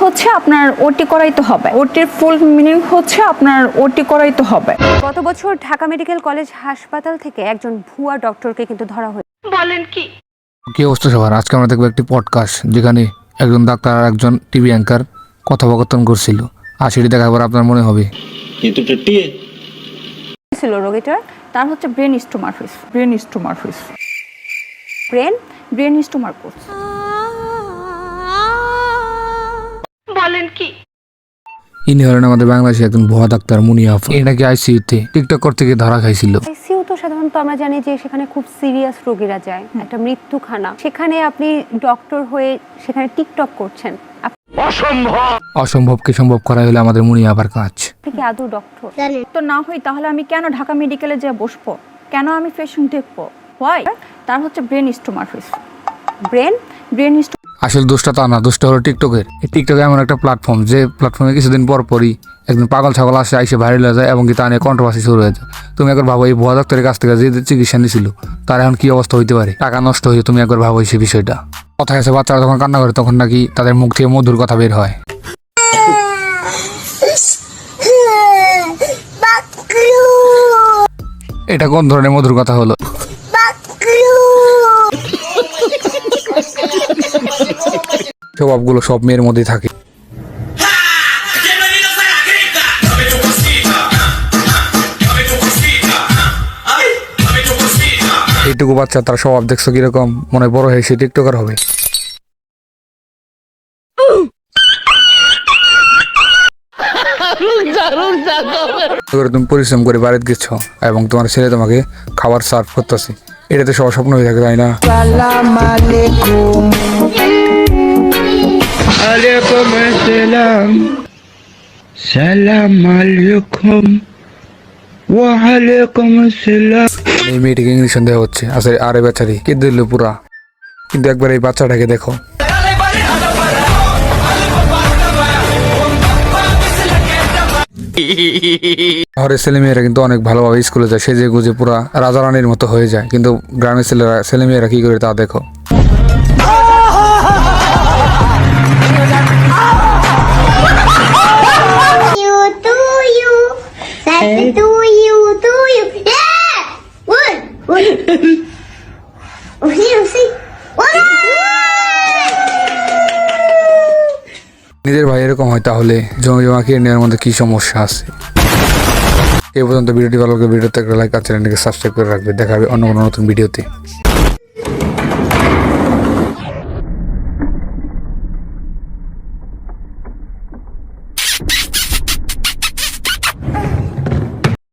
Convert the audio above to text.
হচ্ছে আপনার ওটি করাইতে হবে। ওটির ফুল মিনিং হচ্ছে আপনার ওটি করাইতে হবে। গত বছর ঢাকা মেডিকেল কলেজ হাসপাতাল থেকে একজন ভুয়া ডক্টরকে কিন্তু ধরা হয়েছে। বলেন কি? কি অবস্থা সবার? আজকে আমরা দেখবো একটি পডকাস্ট যেখানে একজন ডাক্তার আর একজন টিভি অ্যাঙ্কার কথোপকথন করছিল। আর সেটি দেখার পর আপনার মনে হবে ছিল রোগীটার তার হচ্ছে ব্রেন স্টোমার হয়েছে। ব্রেন স্টোমার করছে। বলেন কি? ইনি হলেন আমাদের বাংলাদেশে একজন ভুয়া ডাক্তার মুনিয়া আফরোজ। এই নাকি আইসিইউতে টিকটক করতে গিয়ে ধরা খাইছিল। আইসিইউ তো সাধারণত আমরা জানি যে সেখানে খুব সিরিয়াস রোগীরা যায়, একটা মৃত্যুখানা। সেখানে আপনি ডক্টর হয়ে সেখানে টিকটক করছেন, অসম্ভবকে সম্ভব করা হলে আমাদের মুনিয়া আবার কাজ। আপনি কি আদৌ ডক্টর? তো না হই তাহলে আমি কেন ঢাকা মেডিকেলে যেয়ে বসবো? কেন আমি পেশেন্ট দেখবো? হোয়াই? তার হচ্ছে ব্রেন স্টোমার হয়েছে। ব্রেন আসলে দোষটা তা না, দোষটা হলো টিকটকের। এই টিকটক এমন একটা প্ল্যাটফর্ম যে প্ল্যাটফর্মে কিছুদিন পরই একজন পাগল ছাগল আইসে ভাইরাল হয়ে যায় এবং কি তা নিয়ে কন্ট্রোভার্সি শুরু হয়ে যায়। তুমি একবার ভাবো এই ভুয়া ডাক্তারের কাছ থেকে যে চিকিৎসা নিয়েছিল তার এখন কি অবস্থা হইতে পারে? টাকা নষ্ট হয়ে তুমি একবার ভাবো সেই বিষয়টা। কথা আছে বাচ্চারা যখন কান্না করে তখন নাকি তাদের মুখ থেকে মধুর কথা বের হয়। এটা কোন ধরনের মধুর কথা হলো? স্বভাবগুলো সব মেয়ের মধ্যেই থাকে। এইটুকু বাচ্চা তার স্বভাব দেখছো কিরকম? মনে হয় বড় হয়ে সে টিকটকার হবে। তুমি পরিশ্রম করে বাড়িতে গেছো এবং তোমার ছেলে তোমাকে খাবার সার্ভ করতেছে, এটা তো সবার স্বপ্ন হয়ে থাকে, তাই না? এই মেয়েটিকে ইংলিশ দেওয়া হচ্ছে, আসলে আরে বেচারি কে দিল পুরা। কিন্তু একবার এই বাচ্চাটাকে দেখো, শহরের ছেলেমেয়েরা কিন্তু অনেক ভালোভাবে স্কুলে যায়, সেজে গুজে পুরা রাজা রানীর মতো হয়ে যায়, কিন্তু গ্রামের ছেলেমেয়েরা কি করে তা দেখো। নিজের ভাই এরকম হয় তাহলে জমি জমা কিনে নেওয়ার মধ্যে কি সমস্যা আছে? এই পর্যন্ত ভিডিওটি ভালো লাগে, ভিডিওতে একটা লাইক আর চ্যানেলটিকে সাবস্ক্রাইব করে রাখবে। দেখা হবে অন্য কোনো নতুন ভিডিওতে।